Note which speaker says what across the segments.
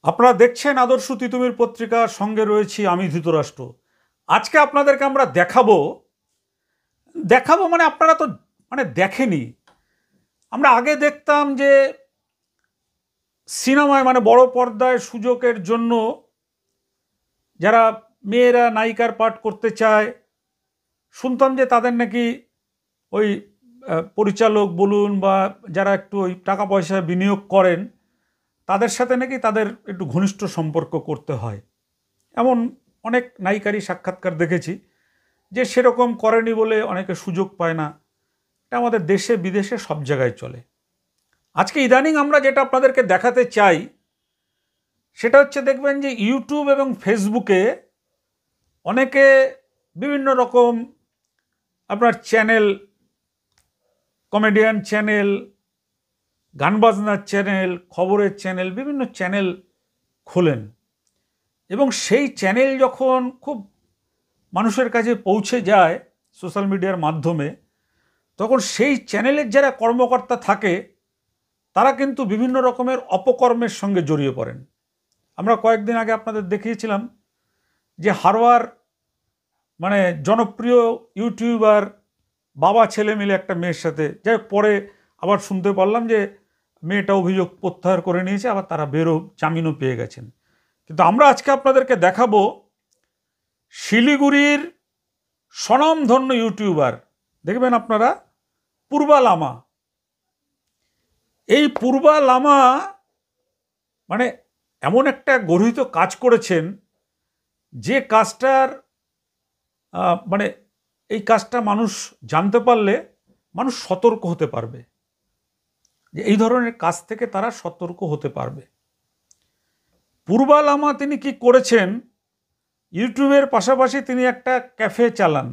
Speaker 1: আপনারা দেখছেন আদর্শ তিতুমির পত্রিকা, সঙ্গে রয়েছি আমি ধৃতরাষ্ট্র। আজকে আপনাদেরকে আমরা দেখাবো মানে আপনারা তো দেখেনি। আমরা আগে দেখতাম যে সিনেমায় বড় পর্দায় সুযোগের জন্য যারা মেয়েরা নায়িকার পাঠ করতে চায়, শুনতাম যে তাদের নাকি ওই পরিচালক বলুন বা যারা একটু ওই টাকা পয়সা বিনিয়োগ করেন তাদের সাথে নাকি তাদের একটু ঘনিষ্ঠ সম্পর্ক করতে হয়। এমন অনেক নায়িকারই সাক্ষাৎকার দেখেছি যে সেরকম করেনি বলে অনেকে সুযোগ পায় না। এটা আমাদের দেশে বিদেশে সব জায়গায় চলে। আজকে ইদানিং আমরা যেটা আপনাদেরকে দেখাতে চাই সেটা হচ্ছে, দেখবেন যে ইউটিউব এবং ফেসবুকে অনেকে বিভিন্ন রকম আপনার চ্যানেল, কমেডিয়ান চ্যানেল, গান বাজনার চ্যানেল, খবরের চ্যানেল, বিভিন্ন চ্যানেল খোলেন এবং সেই চ্যানেল যখন খুব মানুষের কাছে পৌঁছে যায় সোশ্যাল মিডিয়ার মাধ্যমে, তখন সেই চ্যানেলের যারা কর্মকর্তা থাকে তারা কিন্তু বিভিন্ন রকমের অপকর্মের সঙ্গে জড়িয়ে পড়েন। আমরা কয়েকদিন আগে আপনাদের দেখিয়েছিলাম যে হারোয়ার জনপ্রিয় ইউটিউবার বাবা ছেলে মিলে একটা মেয়ের সাথে, যাই পরে আবার শুনতে পারলাম যে মেয়েটা অভিযোগ প্রত্যাহার করে নিয়েছে, আবার তারা জামিনও পেয়ে গেছেন। কিন্তু আমরা আজকে আপনাদেরকে দেখাবো শিলিগুড়ির স্বনামধন্য ইউটিউবার, দেখবেন আপনারা, পূর্বা লামা। এই পূর্বা লামা এমন একটা গর্হিত কাজ করেছেন যে কাজটার এই কাজটা মানুষ জানতে পারলে মানুষ সতর্ক হতে পারবে, যে এই ধরনের কাজ থেকে তারা সতর্ক হতে পারবে। পূর্বা লামা তিনি কি করেছেন, ইউটিউবের পাশাপাশি তিনি একটা ক্যাফে চালান।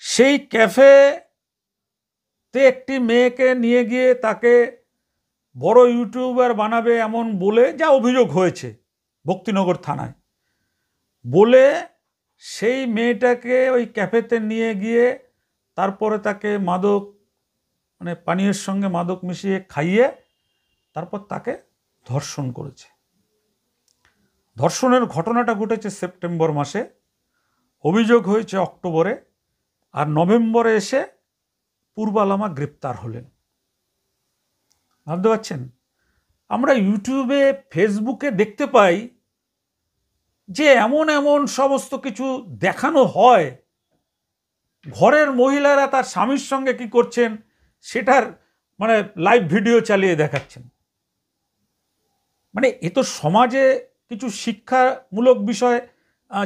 Speaker 1: সেই ক্যাফেতে একটি মেয়েকে নিয়ে গিয়ে তাকে বড় ইউটিউবার বানাবে এমন বলে, যা অভিযোগ হয়েছে ভক্তিনগর থানায়, বলে সেই মেয়েটাকে ওই ক্যাফেতে নিয়ে গিয়ে তারপরে তাকে মাদক পানীয়ের সঙ্গে মাদক মিশিয়ে খাইয়ে তারপর তাকে ধর্ষণ করেছে। ধর্ষণের ঘটনাটা ঘটেছে সেপ্টেম্বর মাসে, অভিযোগ হয়েছে অক্টোবরে, আর নভেম্বরে এসে পূর্বা লামা গ্রেপ্তার হলেন। ভাবতে পারছেন? আমরা ইউটিউবে, ফেসবুকে দেখতে পাই যে এমন এমন সমস্ত কিছু দেখানো হয়, ঘরের মহিলারা তার স্বামীর সঙ্গে কি করছেন সেটার লাইভ ভিডিও চালিয়ে দেখাচ্ছেন। এ তো সমাজে কিছু শিক্ষামূলক বিষয়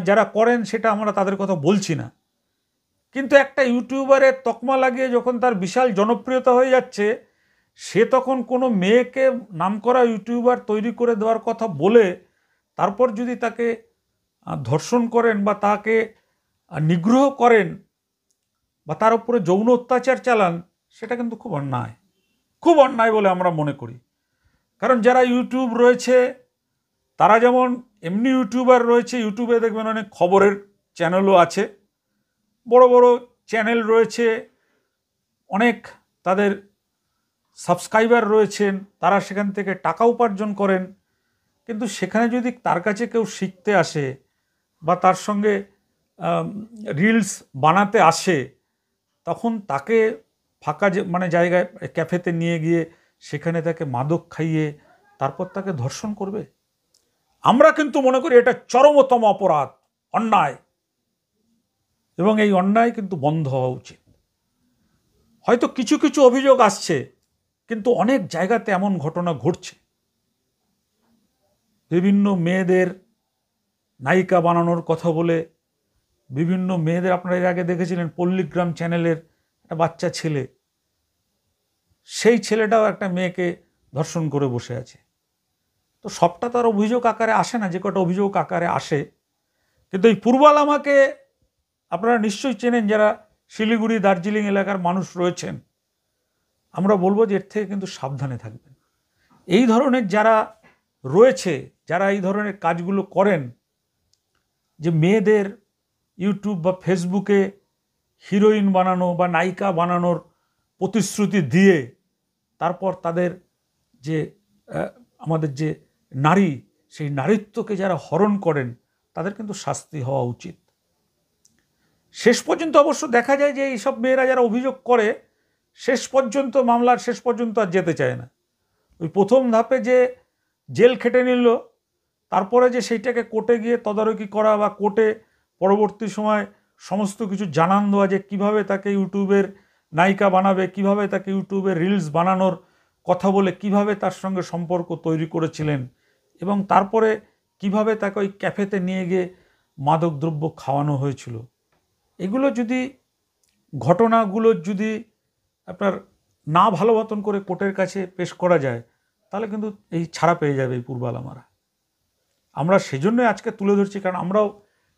Speaker 1: যারা করেন সেটা আমরা তাদের কথা বলছি না, কিন্তু একটা ইউটিউবারের তকমা লাগিয়ে যখন তার বিশাল জনপ্রিয়তা হয়ে যাচ্ছে, সে তখন কোনো মেয়েকে নামকরা ইউটিউবার তৈরি করে দেওয়ার কথা বলে তারপর যদি তাকে ধর্ষণ করেন বা তাকে নিগ্রহ করেন বা তার উপরে যৌন অত্যাচার চালান, সেটা কিন্তু খুব অন্যায়, খুব অন্যায় বলে আমরা মনে করি। কারণ যারা ইউটিউব রয়েছে তারা যেমন এমনি ইউটিউবার রয়েছে, ইউটিউবে দেখবেন অনেক খবরের চ্যানেলও আছে, বড় বড় চ্যানেল রয়েছে, অনেক তাদের সাবস্ক্রাইবার রয়েছেন, তারা সেখান থেকে টাকা উপার্জন করেন। কিন্তু সেখানে যদি তার কাছে কেউ শিখতে আসে বা তার সঙ্গে রিলস বানাতে আসে, তখন তাকে ফাঁকা জায়গায় ক্যাফেতে নিয়ে গিয়ে সেখানে তাকে মাদক খাইয়ে তারপর তাকে ধর্ষণ করবে। আমরা কিন্তু মনে করি এটা চরমতম অপরাধ, অন্যায়, এবং এই অন্যায় কিন্তু বন্ধ হওয়া উচিত। হয়তো কিছু কিছু অভিযোগ আসছে, কিন্তু অনেক জায়গাতে এমন ঘটনা ঘটছে, বিভিন্ন মেয়েদের নায়িকা বানানোর কথা বলে বিভিন্ন মেয়েদের, আপনারা এর আগে দেখেছিলেন পল্লীগ্রাম চ্যানেলের একটা বাচ্চা ছেলে, সেই ছেলেটাও একটা মেয়েকে ধর্ষণ করে বসে আছে। তো সবটা তার অভিযোগ আকারে আসে না, যে কটা অভিযোগ আকারে আসে। কিন্তু এই পূর্বা লামাকে আপনারা নিশ্চয়ই চেনেন, যারা শিলিগুড়ি, দার্জিলিং এলাকার মানুষ রয়েছেন। আমরা বলবো যে এর থেকে কিন্তু সাবধানে থাকবেন। এই ধরনের যারা রয়েছে, যারা এই ধরনের কাজগুলো করেন, যে মেয়েদের ইউটিউব বা ফেসবুকে হিরোইন বানানো বা নায়িকা বানানোর প্রতিশ্রুতি দিয়ে তারপর তাদের যে আমাদের যে নারী, সেই নারীত্বকে যারা হরণ করেন তাদের কিন্তু শাস্তি হওয়া উচিত। শেষ পর্যন্ত অবশ্য দেখা যায় যে এইসব মেয়েরা যারা অভিযোগ করে শেষ পর্যন্ত মামলার শেষ পর্যন্ত আর যেতে চায় না। ওই প্রথম ধাপে যে জেল খেটে নিল, তারপরে যে সেইটাকে কোর্টে গিয়ে তদারকি করা বা কোর্টে পরবর্তী সময় সমস্ত কিছু জানান দেওয়া যে কীভাবে তাকে ইউটিউবের নায়িকা বানাবে, কিভাবে তাকে ইউটিউবের রিলস বানানোর কথা বলে কিভাবে তার সঙ্গে সম্পর্ক তৈরি করেছিলেন, এবং তারপরে কিভাবে তাকে ওই ক্যাফেতে নিয়ে গিয়ে মাদকদ্রব্য খাওয়ানো হয়েছিল, এগুলো যদি ঘটনাগুলো যদি আপনার না ভালো মতন করে কোর্টের কাছে পেশ করা যায় তাহলে কিন্তু এই ছাড়া পেয়ে যাবে এই পূর্বালামারা। আমরা সেজন্য আজকে তুলে ধরছি, কারণ আমরাও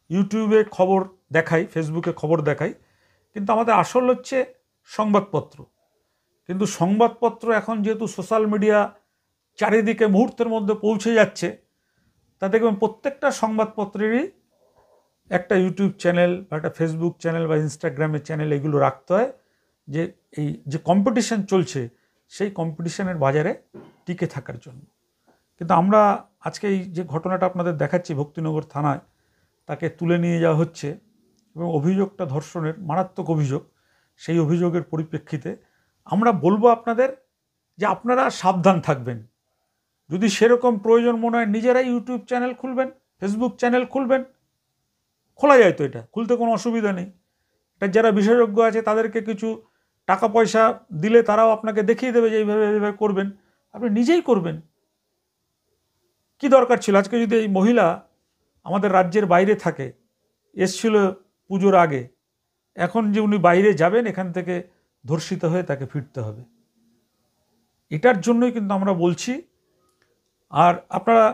Speaker 1: ইউটিউবে খবর দেখাই, ফেসবুকে খবর দেখাই, কিন্তু আমাদের আসল হচ্ছে সংবাদপত্র। কিন্তু সংবাদপত্র এখন যেহেতু সোশ্যাল মিডিয়া চারিদিকে মুহূর্তের মধ্যে পৌঁছে যাচ্ছে, তা দেখবেন প্রত্যেকটা সংবাদপত্রেরই একটা ইউটিউব চ্যানেল বা একটা ফেসবুক চ্যানেল বা ইনস্টাগ্রামের চ্যানেল এগুলো রাখতে হয়, যে এই যে কম্পিটিশন চলছে সেই কম্পিটিশনের বাজারে টিকে থাকার জন্য। কিন্তু আমরা আজকে এই যে ঘটনাটা আপনাদের দেখাচ্ছি ভক্তিনগর থানায়, তাকে তুলে নিয়ে যাওয়া হচ্ছে এবং অভিযোগটা ধর্ষণের মারাত্মক অভিযোগ। সেই অভিযোগের পরিপ্রেক্ষিতে আমরা বলবো আপনাদের যে আপনারা সাবধান থাকবেন। যদি সেরকম প্রয়োজন মনে হয় নিজেরাই ইউটিউব চ্যানেল খুলবেন, ফেসবুক চ্যানেল খুলবেন, খোলা যায় তো, এটা খুলতে কোনো অসুবিধা নেই। এটা যারা বিশেষজ্ঞ আছে তাদেরকে কিছু টাকা পয়সা দিলে তারাও আপনাকে দেখিয়ে দেবে যে এইভাবে করবেন, আপনি নিজেই করবেন। কি দরকার ছিল? আজকে যদি এই মহিলা আমাদের রাজ্যের বাইরে থাকে, এসছিল পুজোর আগে, এখন যে উনি বাইরে যাবেন এখান থেকে ধর্ষিত হয়ে তাকে ফিরতে হবে, এটার জন্যই কিন্তু আমরা বলছি। আর আপনারা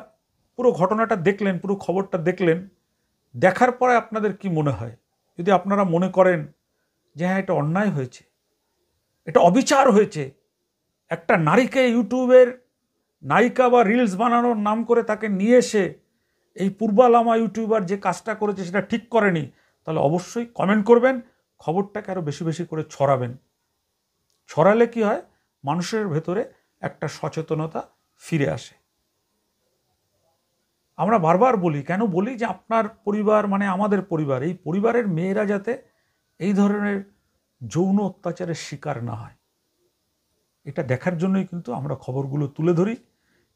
Speaker 1: পুরো ঘটনাটা দেখলেন, পুরো খবরটা দেখলেন, দেখার পরে আপনাদের কি মনে হয়? যদি আপনারা মনে করেন যে হ্যাঁ এটা অন্যায় হয়েছে, এটা অবিচার হয়েছে, একটা নারীকে ইউটিউবের নায়িকা বা রিলস বানানোর নাম করে তাকে নিয়ে এসে এই পূর্বালামা ইউটিউবার যে কাজটা করেছে সেটা ঠিক করেনি, তাহলে অবশ্যই কমেন্ট করবেন, খবরটাকে আরও বেশি বেশি করে ছড়াবেন। ছড়ালে কি হয়, মানুষের ভেতরে একটা সচেতনতা ফিরে আসে। আমরা বারবার বলি, কেন বলি, যে আপনার পরিবার মানে আমাদের পরিবার, এই পরিবারের মেয়েরা যাতে এই ধরনের যৌন অত্যাচারের শিকার না হয়, এটা দেখার জন্যই কিন্তু আমরা খবরগুলো তুলে ধরি।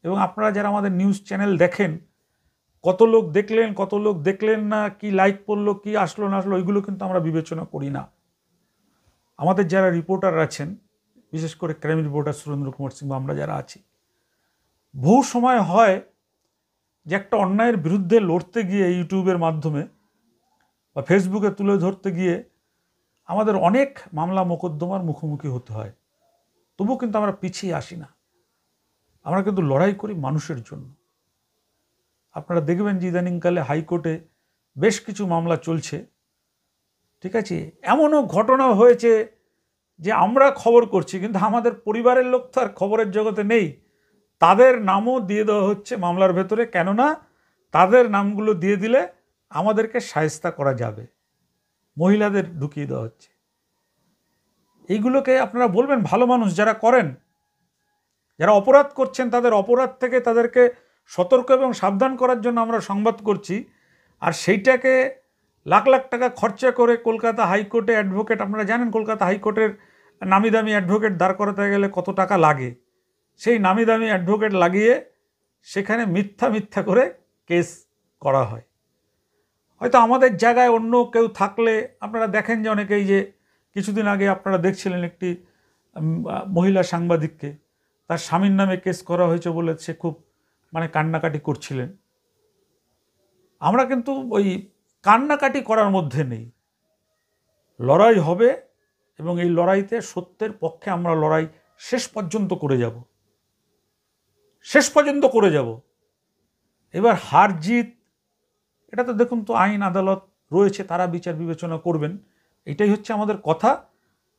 Speaker 1: এবং আপনারা যারা আমাদের নিউজ চ্যানেল দেখেন, কত লোক দেখলেন, কত লোক দেখলেন না, কি লাইক পড়লো, কি আসলো না আসলো, ওইগুলো কিন্তু আমরা বিবেচনা করি না। আমাদের যারা রিপোর্টার আছেন, বিশেষ করে ক্রাইম রিপোর্টার সুরেন্দ্র কুমার সিংহ, আমরা যারা আছি, বহু সময় হয় যে একটা অন্যায়ের বিরুদ্ধে লড়তে গিয়ে ইউটিউবের মাধ্যমে বা ফেসবুকে তুলে ধরতে গিয়ে আমাদের অনেক মামলা মোকদ্দমার মুখোমুখি হতে হয়, তবু কিন্তু আমরা পিছিয়ে আসি না। আমরা কিন্তু লড়াই করি মানুষের জন্য। আপনারা দেখবেন যে ইদানিংকালে হাইকোর্টে বেশ কিছু মামলা চলছে, ঠিক আছে? এমনও ঘটনা হয়েছে যে আমরা খবর করছি কিন্তু আমাদের পরিবারের লোক তো আর খবরের জগতে নেই, তাদের নামও দিয়ে দেওয়া হচ্ছে মামলার ভেতরে, কেননা তাদের নামগুলো দিয়ে দিলে আমাদেরকে শায়েস্তা করা যাবে, মহিলাদের ঢুকিয়ে দেওয়া হচ্ছে। এইগুলোকে আপনারা বলবেন, ভালো মানুষ যারা করেন, যারা অপরাধ করছেন, তাদের অপরাধ থেকে তাদেরকে সতর্ক এবং সাবধান করার জন্য আমরা সংবাদ করছি। আর সেইটাকে লাখ লাখ টাকা খরচা করে কলকাতা হাইকোর্টে অ্যাডভোকেট, আপনারা জানেন কলকাতা হাইকোর্টের নামি দামি অ্যাডভোকেট দাঁড় করাতে গেলে কত টাকা লাগে, সেই নামি দামি অ্যাডভোকেট লাগিয়ে সেখানে মিথ্যা করে কেস করা হয়। হয়তো আমাদের জায়গায় অন্য কেউ থাকলে, আপনারা দেখেন যে অনেকেই, যে কিছুদিন আগে আপনারা দেখছিলেন একটি মহিলা সাংবাদিককে তার স্বামীর নামে কেস করা হয়েছে বলে সে খুব কান্নাকাটি করছিলেন। আমরা কিন্তু ওই কান্নাকাটি করার মধ্যে নেই, লড়াই হবে এবং এই লড়াইতে সত্যের পক্ষে আমরা লড়াই শেষ পর্যন্ত করে যাব, শেষ পর্যন্ত করে যাব। এবার হার জিত এটা তো দেখুন তো আইন আদালত রয়েছে, তারা বিচার বিবেচনা করবেন, এটাই হচ্ছে আমাদের কথা।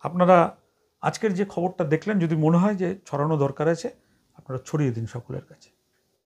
Speaker 1: আপনারা আজকের যে খবরটা দেখলেন, যদি মনে হয় যে ছড়ানো দরকার আছে, আপনারা ছড়িয়ে দিন সকলের কাছে।